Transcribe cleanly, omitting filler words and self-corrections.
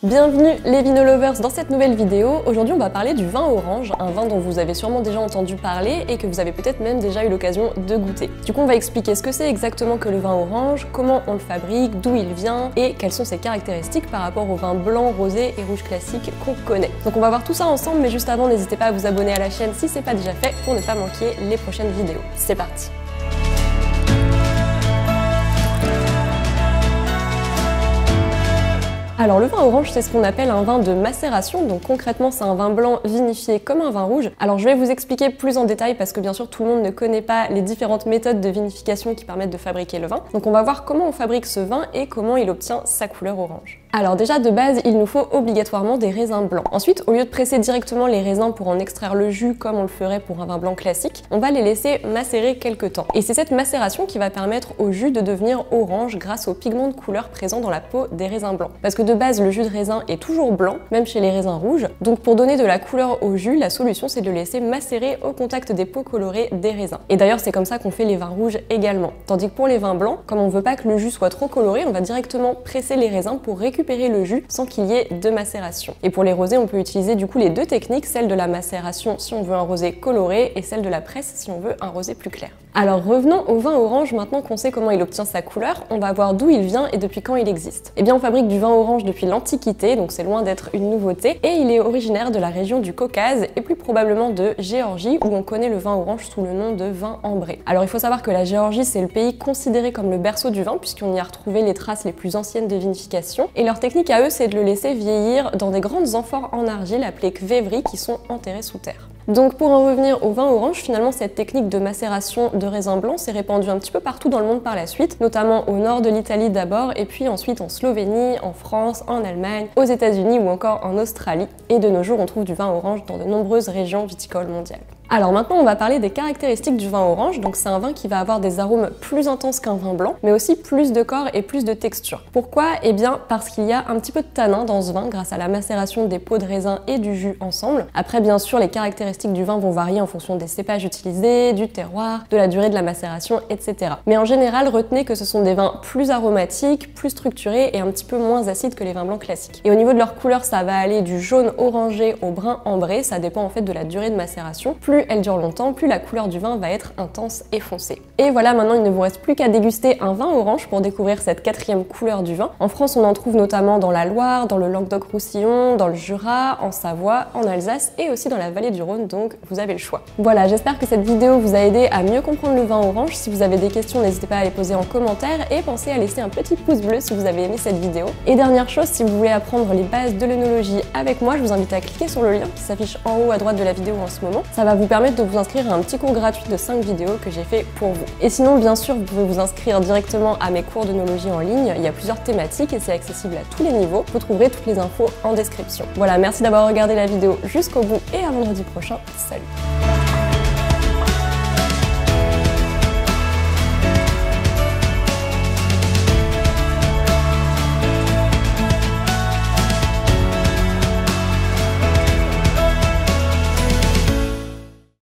Bienvenue les vino-lovers dans cette nouvelle vidéo. Aujourd'hui on va parler du vin orange, un vin dont vous avez sûrement déjà entendu parler et que vous avez peut-être même déjà eu l'occasion de goûter. Du coup on va expliquer ce que c'est exactement que le vin orange, comment on le fabrique, d'où il vient et quelles sont ses caractéristiques par rapport au vin blanc, rosé et rouge classique qu'on connaît. Donc on va voir tout ça ensemble, mais juste avant n'hésitez pas à vous abonner à la chaîne si c'est pas déjà fait pour ne pas manquer les prochaines vidéos. C'est parti! Alors le vin orange, c'est ce qu'on appelle un vin de macération, donc concrètement c'est un vin blanc vinifié comme un vin rouge. Alors je vais vous expliquer plus en détail parce que bien sûr tout le monde ne connaît pas les différentes méthodes de vinification qui permettent de fabriquer le vin. Donc on va voir comment on fabrique ce vin et comment il obtient sa couleur orange. Alors déjà de base, il nous faut obligatoirement des raisins blancs. Ensuite, au lieu de presser directement les raisins pour en extraire le jus comme on le ferait pour un vin blanc classique, on va les laisser macérer quelques temps. Et c'est cette macération qui va permettre au jus de devenir orange grâce aux pigments de couleur présents dans la peau des raisins blancs. Parce que de base, le jus de raisin est toujours blanc, même chez les raisins rouges. Donc pour donner de la couleur au jus, la solution c'est de le laisser macérer au contact des peaux colorées des raisins. Et d'ailleurs, c'est comme ça qu'on fait les vins rouges également. Tandis que pour les vins blancs, comme on veut pas que le jus soit trop coloré, on va directement presser les raisins pour récupérer le jus sans qu'il y ait de macération. Et pour les rosés, on peut utiliser du coup les deux techniques, celle de la macération si on veut un rosé coloré et celle de la presse si on veut un rosé plus clair. Alors revenons au vin orange, maintenant qu'on sait comment il obtient sa couleur, on va voir d'où il vient et depuis quand il existe. Eh bien on fabrique du vin orange depuis l'Antiquité, donc c'est loin d'être une nouveauté, et il est originaire de la région du Caucase et plus probablement de Géorgie où on connaît le vin orange sous le nom de vin ambré. Alors il faut savoir que la Géorgie c'est le pays considéré comme le berceau du vin puisqu'on y a retrouvé les traces les plus anciennes de vinification et leur technique à eux c'est de le laisser vieillir dans des grandes amphores en argile appelées kvévri qui sont enterrées sous terre. Donc pour en revenir au vin orange, finalement cette technique de macération de raisin blanc s'est répandue un petit peu partout dans le monde par la suite, notamment au nord de l'Italie d'abord et puis ensuite en Slovénie, en France, en Allemagne, aux États-Unis ou encore en Australie. Et de nos jours on trouve du vin orange dans de nombreuses régions viticoles mondiales. Alors maintenant on va parler des caractéristiques du vin orange, donc c'est un vin qui va avoir des arômes plus intenses qu'un vin blanc, mais aussi plus de corps et plus de texture. Pourquoi? Eh bien parce qu'il y a un petit peu de tanin dans ce vin grâce à la macération des peaux de raisin et du jus ensemble. Après bien sûr les caractéristiques du vin vont varier en fonction des cépages utilisés, du terroir, de la durée de la macération, etc. Mais en général retenez que ce sont des vins plus aromatiques, plus structurés et un petit peu moins acides que les vins blancs classiques. Et au niveau de leur couleur ça va aller du jaune orangé au brun ambré, ça dépend en fait de la durée de macération. Plus elle dure longtemps, plus la couleur du vin va être intense et foncée. Et voilà, maintenant il ne vous reste plus qu'à déguster un vin orange pour découvrir cette quatrième couleur du vin. En France, on en trouve notamment dans la Loire, dans le Languedoc-Roussillon, dans le Jura, en Savoie, en Alsace et aussi dans la vallée du Rhône, donc vous avez le choix. Voilà, j'espère que cette vidéo vous a aidé à mieux comprendre le vin orange. Si vous avez des questions, n'hésitez pas à les poser en commentaire et pensez à laisser un petit pouce bleu si vous avez aimé cette vidéo. Et dernière chose, si vous voulez apprendre les bases de l'œnologie avec moi, je vous invite à cliquer sur le lien qui s'affiche en haut à droite de la vidéo en ce moment. Ça va vous permettre de vous inscrire à un petit cours gratuit de 5 vidéos que j'ai fait pour vous. Et sinon, bien sûr, vous pouvez vous inscrire directement à mes cours d'œnologie en ligne. Il y a plusieurs thématiques et c'est accessible à tous les niveaux. Vous trouverez toutes les infos en description. Voilà, merci d'avoir regardé la vidéo jusqu'au bout et à vendredi prochain. Salut!